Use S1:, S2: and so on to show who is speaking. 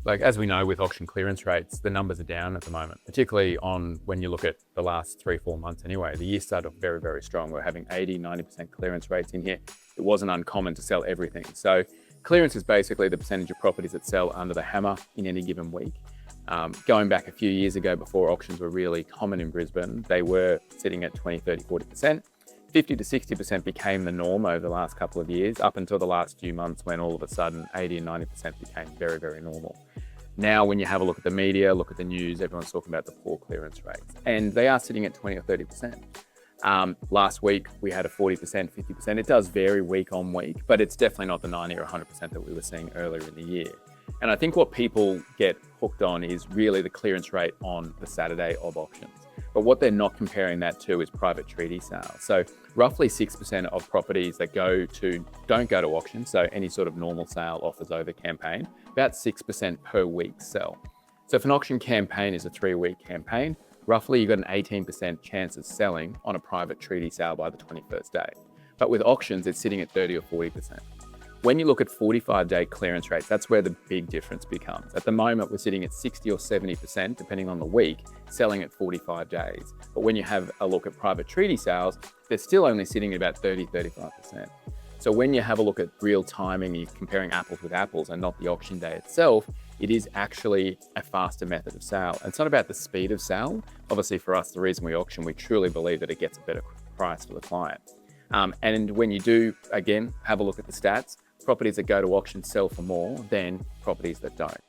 S1: Like, as we know with auction clearance rates, the numbers are down at the moment, particularly on when you look at the last 3-4 months anyway. The year started off very, very strong. We're having 80-90% clearance rates in here. It wasn't uncommon to sell everything. So clearance is basically the percentage of properties that sell under the hammer in any given week. Going back a few years ago, before auctions were really common in Brisbane, they were sitting at 20, 30, 40%. 50 to 60% became the norm over the last couple of years, up until the last few months when all of a sudden 80 and 90% became very, very normal. Now, when you have a look at the media, look at the news, everyone's talking about the poor clearance rates, and they are sitting at 20 or 30%. Last week, we had a 40%, 50%. It does vary week on week, but it's definitely not the 90 or 100% that we were seeing earlier in the year. And I think what people get hooked on is really the clearance rate on the Saturday of auctions. But what they're not comparing that to is private treaty sales. So roughly 6% of properties that don't go to auction, so any sort of normal sale offers over campaign, about 6% per week sell. So if an auction campaign is a 3-week campaign, roughly you've got an 18% chance of selling on a private treaty sale by the 21st day. But with auctions, it's sitting at 30 or 40%. When you look at 45-day clearance rates, that's where the big difference becomes. At the moment, we're sitting at 60 or 70%, depending on the week, selling at 45 days. But when you have a look at private treaty sales, they're still only sitting at about 30, 35%. So when you have a look at real timing, you're comparing apples with apples and not the auction day itself, it is actually a faster method of sale. And it's not about the speed of sale. Obviously for us, the reason we auction, we truly believe that it gets a better price for the client. And when you do, again, have a look at the stats, properties that go to auction sell for more than properties that don't.